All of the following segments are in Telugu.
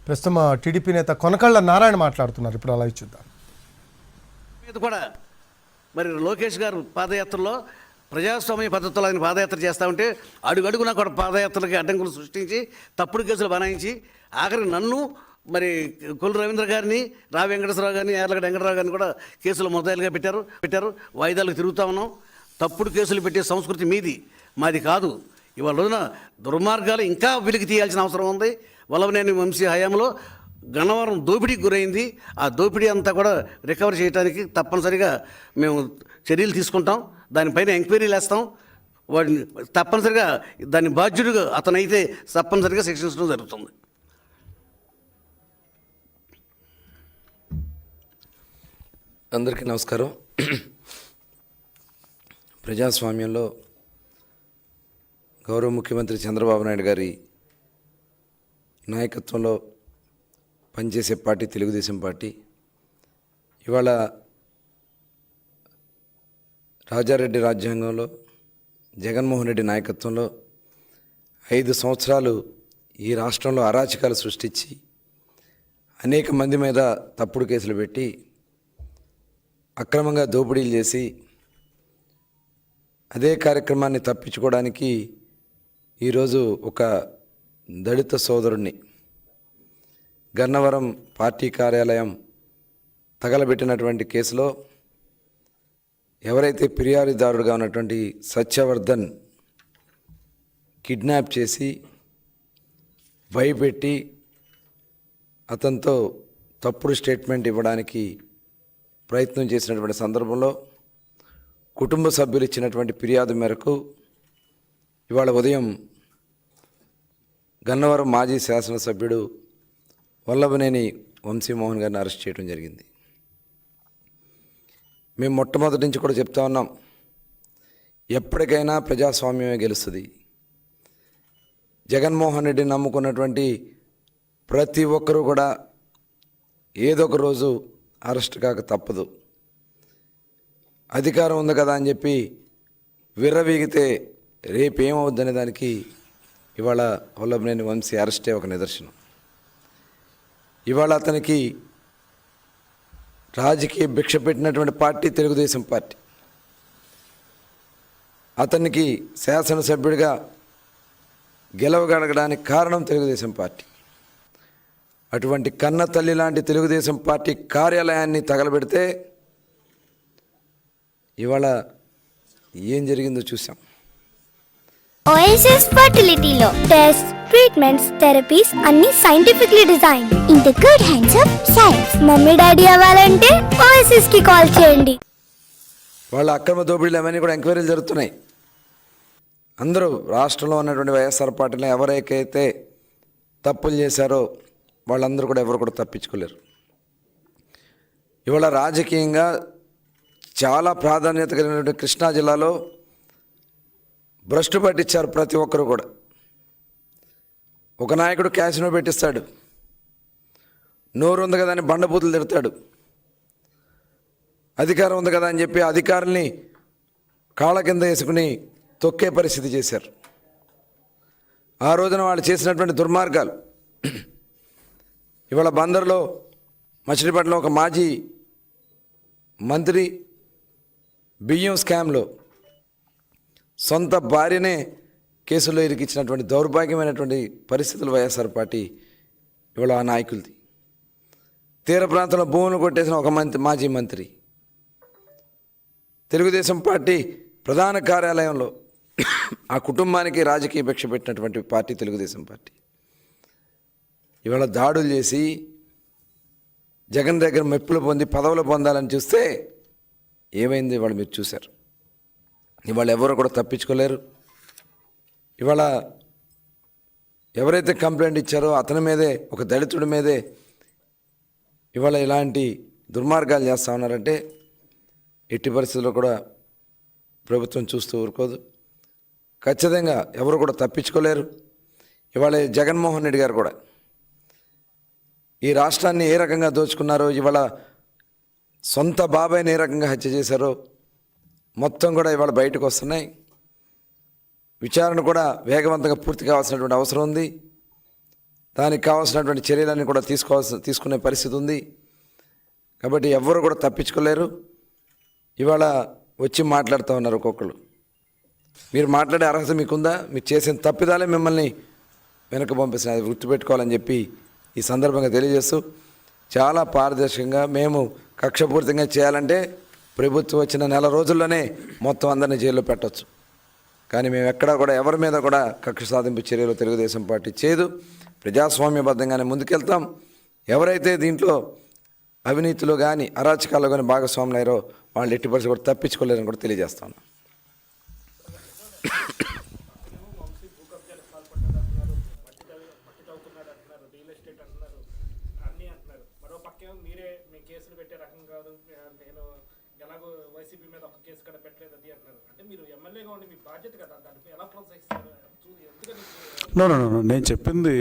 ప్రస్తుతం టీడీపీ నేత కొనకళ్ళ నారాయణ మాట్లాడుతున్నారు. ఇప్పుడు అలా చూద్దాం. ఇది కూడా మరి లోకేష్ గారు పాదయాత్రలో ప్రజాస్వామ్య పద్ధతిలో ఆయన పాదయాత్ర చేస్తూ ఉంటే అడుగడుగునా కూడా పాదయాత్రలకి అడ్డంకులు సృష్టించి తప్పుడు కేసులు బనాయించి ఆఖరికి నన్ను మరి కొల్లు రవీంద్ర గారిని రావి వెంకటేశ్వరరావు గారిని యార్లగడ్డ వెంకటరావు గారిని కూడా కేసులు మొదలుగా పెట్టారు. వాయిదాలకు తిరుగుతా ఉన్నాం. తప్పుడు కేసులు పెట్టే సంస్కృతి మీది, మాది కాదు. ఇవాళ రోజున దుర్మార్గాలు ఇంకా వెలికి తీయాల్సిన అవసరం ఉంది. వల్లభనేని వంశీ హయాంలో గన్నవరం దోపిడీకి గురైంది. ఆ దోపిడీ అంతా కూడా రికవర్ చేయడానికి తప్పనిసరిగా మేము చర్యలు తీసుకుంటాం. దానిపైన ఎంక్వైరీలు వేస్తాం. వాడిని తప్పనిసరిగా దాని బాధ్యుడిగా అతనైతే తప్పనిసరిగా శిక్షించడం జరుగుతుంది. అందరికీ నమస్కారం. ప్రజాస్వామ్యంలో గౌరవ ముఖ్యమంత్రి చంద్రబాబు నాయుడు గారి నాయకత్వంలో పనిచేసే పార్టీ తెలుగుదేశం పార్టీ. ఇవాళ రాజారెడ్డి రాజ్యాంగంలో జగన్మోహన్ రెడ్డి నాయకత్వంలో 5 సంవత్సరాలు ఈ రాష్ట్రంలో అరాచకాలు సృష్టించి అనేక మంది మీద తప్పుడు కేసులు పెట్టి అక్రమంగా దోపిడీలు చేసి అదే కార్యక్రమాన్ని తప్పించుకోవడానికి ఈరోజు ఒక దళిత సోదరుణ్ణి గన్నవరం పార్టీ కార్యాలయం తగలబెట్టినటువంటి కేసులో ఎవరైతే ఫిర్యాదుదారుడుగా ఉన్నటువంటి సత్యవర్ధన్ కిడ్నాప్ చేసి భయపెట్టి అతనితో తప్పుడు స్టేట్మెంట్ ఇవ్వడానికి ప్రయత్నం చేసినటువంటి సందర్భంలో కుటుంబ సభ్యులు ఇచ్చినటువంటి ఫిర్యాదు మేరకు ఇవాళ ఉదయం గన్నవరం మాజీ శాసనసభ్యుడు వల్లభనేని వంశీమోహన్ గారిని అరెస్ట్ చేయడం జరిగింది. మేము మొట్టమొదటి నుంచి కూడా చెప్తా ఉన్నాం, ఎప్పటికైనా ప్రజాస్వామ్యమే గెలుస్తుంది. జగన్మోహన్ రెడ్డిని నమ్ముకున్నటువంటి ప్రతి ఒక్కరూ కూడా ఏదో ఒక రోజు అరెస్ట్ కాక తప్పదు. అధికారం ఉంది కదా అని చెప్పి విర్రవీగితే రేపేమవుద్దనే దానికి ఇవాళ వల్లభనేని వంశీ అరెస్టే ఒక నిదర్శనం. ఇవాళ అతనికి రాజకీయ భిక్ష పెట్టినటువంటి పార్టీ తెలుగుదేశం పార్టీ. అతనికి శాసనసభ్యుడిగా గెలవగలగడానికి కారణం తెలుగుదేశం పార్టీ. అటువంటి కన్న తల్లి లాంటి తెలుగుదేశం పార్టీ కార్యాలయాన్ని తగలబెడితే ఇవాళ ఏం జరిగిందో చూసాం. ఓఎస్ఎస్ ఫర్టిలిటీలో టెస్ట్, ట్రీట్మెంట్స్, థెరపీస్ అన్ని scientifically design in the good hands of science. Mummy daddy అవ్వాలంటే ఓఎస్ఎస్ కి కాల్ చేయండి. వాళ్ళ అక్రమ దోపిడీలు అవన్నీ కూడా ఎంక్వైరీలు జరుగుతున్నాయి. అందరూ రాష్ట్రంలో ఉన్నటువంటి వైఎస్ఆర్ పార్టీలో ఎవరైతే తప్పులు చేశారో వాళ్ళందరూ కూడా ఎవరు కూడా తప్పించుకోలేరు. ఇవాళ రాజకీయంగా చాలా ప్రాధాన్యత కలిగినటువంటి కృష్ణా జిల్లాలో భ్రష్టు పట్టించారు ప్రతి ఒక్కరు కూడా. ఒక నాయకుడు క్యాసినో పెట్టిస్తాడు, నోరు ఉంది కదా అని బండబూతులు తిడతాడు. అధికారం ఉంది కదా అని చెప్పి అధికారుల్ని కాళ్ళ కింద వేసుకుని తొక్కే పరిస్థితి చేశారు. ఆ రోజున వాళ్ళు చేసినటువంటి దుర్మార్గాలు. ఇవాళ బందర్లో మచిలీపట్నంలో ఒక మాజీ మంత్రి బియ్యం స్కామ్లో సొంత భార్యనే కేసుల్లో ఇరికించినటువంటి దౌర్భాగ్యమైనటువంటి పరిస్థితులు వైఎస్ఆర్ పార్టీ ఇవాళ ఆ నాయకులది. తీర ప్రాంతంలో భూములు కొట్టేసిన ఒక మాజీ మంత్రి, తెలుగుదేశం పార్టీ ప్రధాన కార్యాలయంలో ఆ కుటుంబానికి రాజకీయ భిక్ష పెట్టినటువంటి పార్టీ తెలుగుదేశం పార్టీ. ఇవాళ దాడులు చేసి జగన్ దగ్గర మెప్పులు పొంది పదవులు పొందాలని చూస్తే ఏమైంది ఇవాళ మీరు చూశారు. ఇవాళ ఎవరు కూడా తప్పించుకోలేరు. ఇవాళ ఎవరైతే కంప్లైంట్ ఇచ్చారో అతని మీదే, ఒక దళితుడి మీదే ఇవాళ ఇలాంటి దుర్మార్గాలు చేస్తూ ఉన్నారంటే ఎట్టి పరిస్థితుల్లో కూడా ప్రభుత్వం చూస్తూ ఊరుకోదు. ఖచ్చితంగా ఎవరు కూడా తప్పించుకోలేరు. ఇవాళ జగన్మోహన్ రెడ్డి గారు కూడా ఈ రాష్ట్రాన్ని ఏ రకంగా దోచుకున్నారో, ఇవాళ సొంత బాబాయ్ని ఏ రకంగా హత్య చేశారో మొత్తం కూడా ఇవాళ బయటకు వస్తున్నాయి. విచారణ కూడా వేగవంతంగా పూర్తి కావాల్సినటువంటి అవసరం ఉంది. దానికి కావాల్సినటువంటి చర్యలన్నీ కూడా తీసుకునే పరిస్థితి ఉంది. కాబట్టి ఎవ్వరు కూడా తప్పించుకోలేరు. ఇవాళ వచ్చి మాట్లాడుతూ ఉన్నారు ఒక్కొక్కరు. మీరు మాట్లాడే అర్హత మీకుందా? మీరు చేసిన తప్పిదాలే మిమ్మల్ని వెనక పంపిస్తున్న అది గుర్తుపెట్టుకోవాలని చెప్పి ఈ సందర్భంగా తెలియజేస్తూ, చాలా పారదర్శకంగా మేము కక్షపూరితంగా చేయాలంటే ప్రభుత్వం వచ్చిన నెల రోజుల్లోనే మొత్తం అందరినీ జైల్లో పెట్టవచ్చు. కానీ మేము ఎక్కడా కూడా ఎవరి మీద కూడా కక్ష సాధింపు చర్యలు తెలుగుదేశం పార్టీ చేయదు. ప్రజాస్వామ్యబద్ధంగానే ముందుకెళ్తాం. ఎవరైతే దీంట్లో అవినీతిలో కానీ అరాచకాల్లో కానీ భాగస్వాములు అయ్యారో వాళ్ళు ఎట్టి పరిస్థితి కూడా తప్పించుకోలేరని కూడా తెలియజేస్తాను. నో నేను చెప్పింది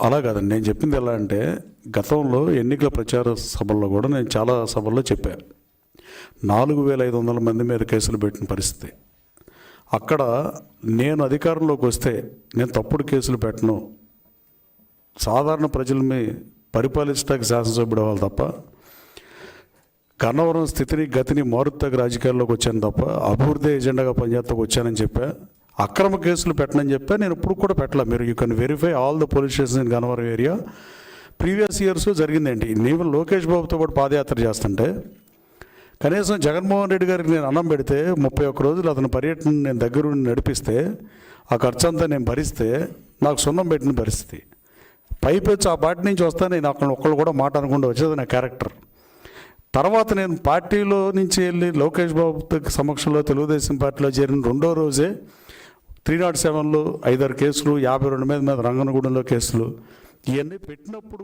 అలా కాదండి. నేను చెప్పింది ఎలా అంటే, గతంలో ఎన్నికల ప్రచార సభల్లో కూడా నేను చాలా సభల్లో చెప్పాను, 4500 మంది మీద కేసులు పెట్టిన పరిస్థితి. అక్కడ నేను అధికారంలోకి వస్తే నేను తప్పుడు కేసులు పెట్టను, సాధారణ ప్రజల్ని పరిపాలించడానికి శాసనసభ్యుడు అవ్వాలి తప్ప, గన్నవరం స్థితిని గతిని మారుతగ్గ రాజకీయాల్లోకి వచ్చాను తప్ప అభివృద్ధి ఎజెండాగా పనిచేస్తాకు వచ్చానని చెప్పా. అక్రమ కేసులు పెట్టనని చెప్పా. నేను ఇప్పుడు కూడా పెట్టలే. మీరు you can verify all the police station in Gannavaram area. Previous years జరిగిందండి. నేను లోకేష్ బాబుతో పాటు పాదయాత్ర చేస్తుంటే కనీసం జగన్మోహన్ రెడ్డి గారికి నేను అన్నం పెడితే 31 రోజులు అతని పర్యటన నేను దగ్గరుండి నడిపిస్తే ఆ ఖర్చు అంతా నేను భరిస్తే నాకు సున్నం పెట్టిన పరిస్థితి. పైపెచ్చు ఆ పార్టీ నుంచి వస్తే నేను అక్కడ ఒక్కళ్ళు కూడా మాట అనకుండా వచ్చేది నా క్యారెక్టర్. తర్వాత నేను పార్టీలో నుంచి వెళ్ళి లోకేష్ బాబు సమక్షంలో తెలుగుదేశం పార్టీలో చేరిన 2వ రోజే 307లో 5 కేసులు, 52 మీద రంగనగూడెంలో కేసులు, ఇవన్నీ పెట్టినప్పుడు